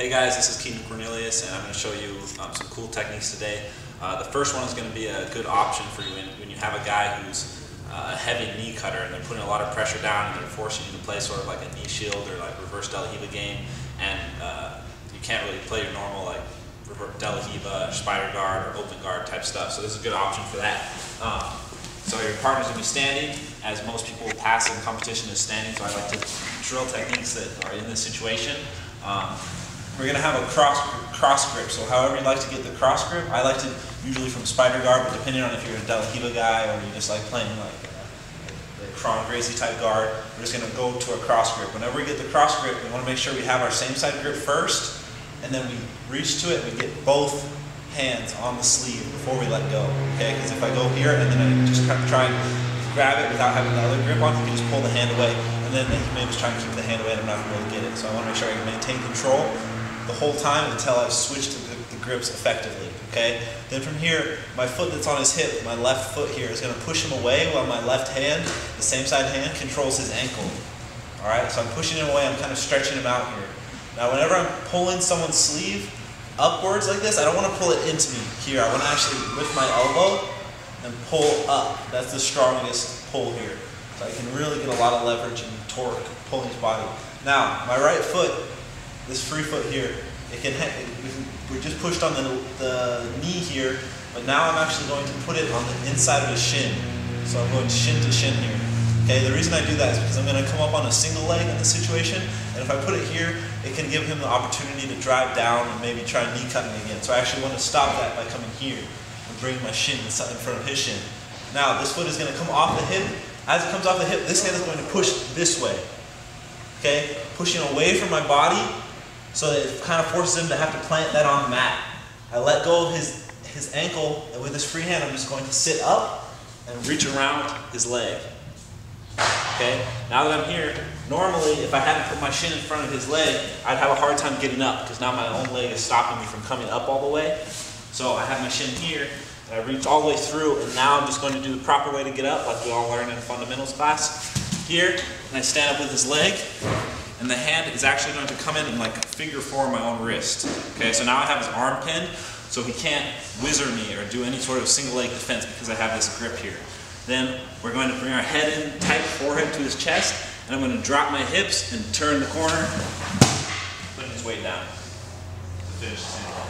Hey guys, this is Keenan Cornelius, and I'm going to show you some cool techniques today. The first one is going to be a good option for you when you have a guy who's a heavy knee cutter and they're putting a lot of pressure down and they're forcing you to play sort of like a knee shield or like reverse De La Riva game, and you can't really play your normal like De La Riva, spider guard, or open guard type stuff. So this is a good option for that. So your partner's going to be standing, as most people pass in competition is standing, so I like to drill techniques that are in this situation. We're going to have a cross grip, so however you like to get the cross grip, I like to usually from spider guard, but depending on if you're a De La Riva guy or you just like playing like the Gracie type guard, we're just going to go to a cross grip. Whenever we get the cross grip, we want to make sure we have our same side grip first, and then we reach to it and we get both hands on the sleeve before we let go, okay? Because if I go here and then I just kind of try and grab it without having the other grip on, you can just pull the hand away, and then he may just try and keep the hand away and I'm not going to be able to get it. So I want to make sure I can maintain control the whole time until I've switched to the grips effectively, okay? Then from here, my foot that's on his hip, my left foot here, is going to push him away while my left hand, the same side hand, controls his ankle. Alright, so I'm pushing him away, I'm kind of stretching him out here. Now whenever I'm pulling someone's sleeve upwards like this, I don't want to pull it into me here. I want to actually lift my elbow and pull up. That's the strongest pull here. So I can really get a lot of leverage and torque pulling his body. Now, my right foot, this free foot here, we just pushed on the knee here, but now I'm actually going to put it on the inside of his shin. So I'm going shin to shin here. Okay, the reason I do that is because I'm going to come up on a single leg in this situation, and if I put it here, it can give him the opportunity to drive down and maybe try knee cutting again. So I actually want to stop that by coming here and bring my shin in front of his shin. Now this foot is going to come off the hip. As it comes off the hip, this hand is going to push this way. Okay, pushing away from my body, so that it kind of forces him to have to plant that on the mat. I let go of his ankle, and with this free hand, I'm just going to sit up and reach around his leg. Okay, now that I'm here, normally if I hadn't put my shin in front of his leg, I'd have a hard time getting up because now my own leg is stopping me from coming up all the way. So I have my shin here, and I reach all the way through, and now I'm just going to do the proper way to get up, like we all learned in fundamentals class. Here, and I stand up with his leg, and the hand is actually going to come in and like figure four my own wrist. Okay, so now I have his arm pinned, so he can't whizzer me or do any sort of single leg defense because I have this grip here. Then we're going to bring our head in tight, forehead to his chest, and I'm going to drop my hips and turn the corner, putting his weight down to finish the single leg.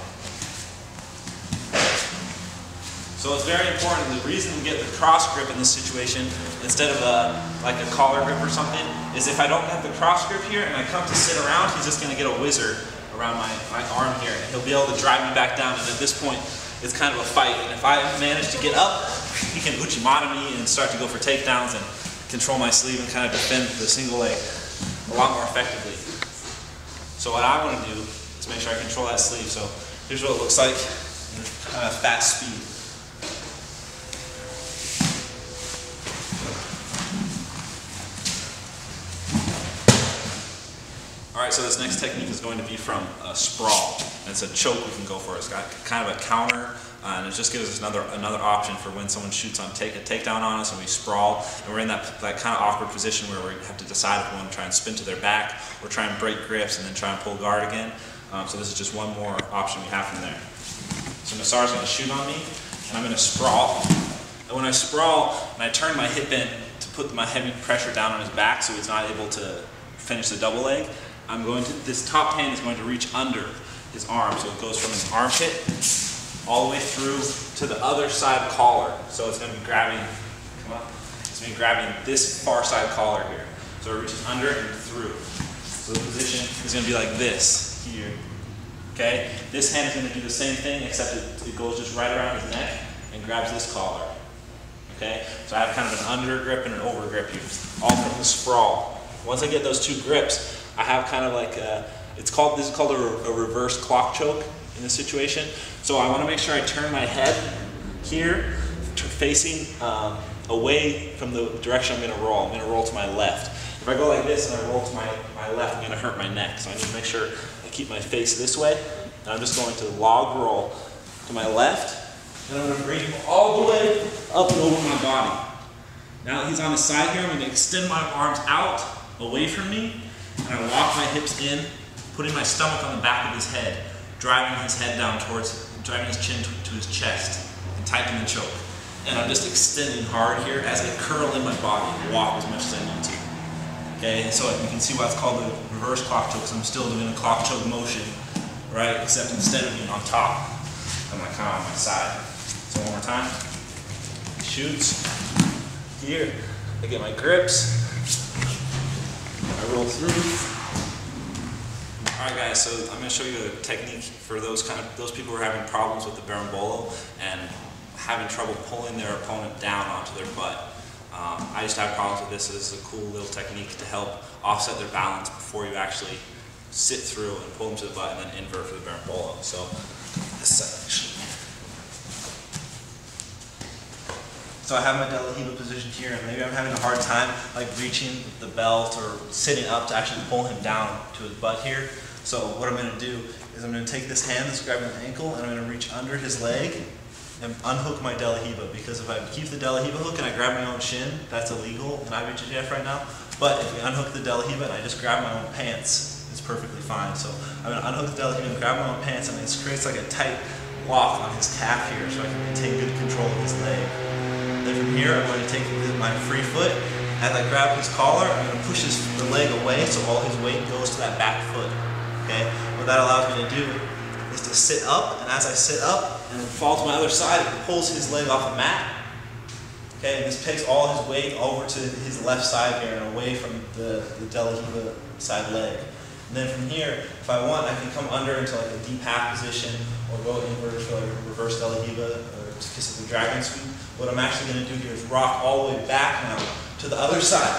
So it's very important. The reason we get the cross grip in this situation instead of like a collar grip or something is if I don't have the cross grip here and I come to sit around, he's just going to get a whizzer around my arm here, and he'll be able to drive me back down, and at this point it's kind of a fight, and if I manage to get up, he can uchimata me and start to go for takedowns and control my sleeve and kind of defend the single leg a lot more effectively. So what I want to do is make sure I control that sleeve. So here's what it looks like in fast speed. Alright, so this next technique is going to be from a sprawl. And it's a choke we can go for. It's got kind of a counter, and it just gives us another option for when someone shoots on a takedown on us and we sprawl, and we're in that kind of awkward position where we have to decide if we want to try and spin to their back or try and break grips and then try and pull guard again. So this is just one more option we have from there. So Nassar's going to shoot on me, and I'm going to sprawl. And when I sprawl, and I turn my hip in to put my heavy pressure down on his back so he's not able to finish the double leg, this top hand is going to reach under his arm, so it goes from his armpit all the way through to the other side collar. So it's going to be grabbing, it's going to be grabbing this far side collar here. So it reaches under and through. So the position is going to be like this here. Okay, this hand is going to do the same thing, except it goes just right around his neck and grabs this collar. Okay, so I have kind of an under grip and an over grip here, all from the sprawl. Once I get those two grips, I have kind of like this is called a reverse clock choke in this situation. So I want to make sure I turn my head here, facing away from the direction I'm going to roll. I'm going to roll to my left. If I go like this and I roll to my left, I'm going to hurt my neck. So I need to make sure I keep my face this way. And I'm just going to log roll to my left, and I'm going to bring him all the way up and over my body. Now that he's on his side here, I'm going to extend my arms out away from me, and I lock my hips in putting my stomach on the back of his head, driving his head down driving his chin to his chest, and tightening the choke. And I'm just extending hard here as I curl in my body and walk as much as I need to. Okay, so you can see why it's called the reverse clock choke, because I'm still doing a clock choke motion, right? Except instead of being on top, I'm like kind of on my side. So one more time. Shoots. Here, I get my grips. I roll through. Alright guys, so I'm going to show you a technique for those people who are having problems with the berimbolo and having trouble pulling their opponent down onto their butt. I used to have problems with this, so this is a cool little technique to help offset their balance before you actually sit through and pull them to the butt and then invert for the berimbolo. So this section. So I have my De La Riva positioned here, and maybe I'm having a hard time like reaching the belt or sitting up to actually pull him down to his butt here. So what I'm going to do is I'm going to take this hand that's grabbing the ankle and I'm going to reach under his leg and unhook my De La Riva, because if I keep the De La Riva hook and I grab my own shin, that's illegal in IBJJF right now. But if we unhook the De La Riva and I just grab my own pants, it's perfectly fine. So I'm going to unhook the De La Riva and grab my own pants, and it creates like a tight lock on his calf here so I can maintain good control of his leg. Then from here I'm going to take my free foot. As I grab his collar, I'm going to push the leg away so all his weight goes to that back foot. Okay? What that allows me to do is to sit up, and as I sit up and then fall to my other side, it pulls his leg off the mat. Okay? And this takes all his weight over to his left side here and away from the De La Riva side leg. And then from here, if I want, I can come under into like a deep half position or go invert for like a reverse De La Riva or kiss of the dragon sweep. What I'm actually going to do here is rock all the way back now to the other side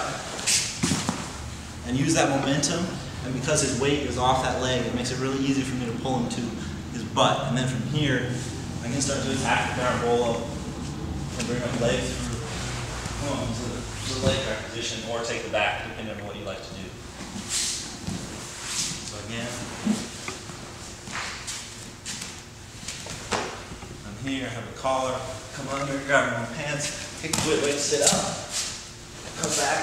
and use that momentum. And because his weight is off that leg, it makes it really easy for me to pull him to his butt. And then from here, I can start to attack the berimbolo and bring my leg through to the leg crack position, or take the back, depending on what you like to do. So again, I'm here, I have a collar, come under, grab my own pants, take the weight, sit up, come back.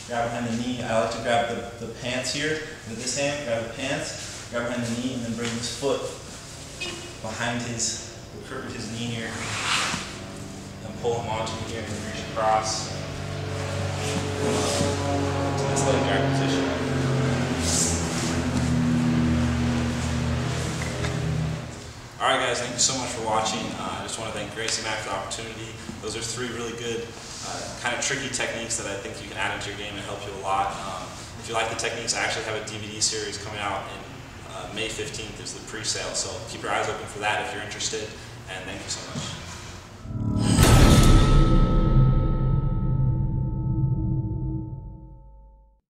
Grab behind the knee. I like to grab the pants here with this hand, grab the pants, grab behind the knee, and then bring this foot behind his knee here, and pull him onto me here, and reach across to this leg guard position. Alright guys, thank you so much for watching. I just want to thank GracieMag for the opportunity. Those are 3 really good kind of tricky techniques that I think you can add into your game and help you a lot. If you like the techniques, I actually have a DVD series coming out in May 15th is the pre-sale, so keep your eyes open for that if you're interested, and thank you so much.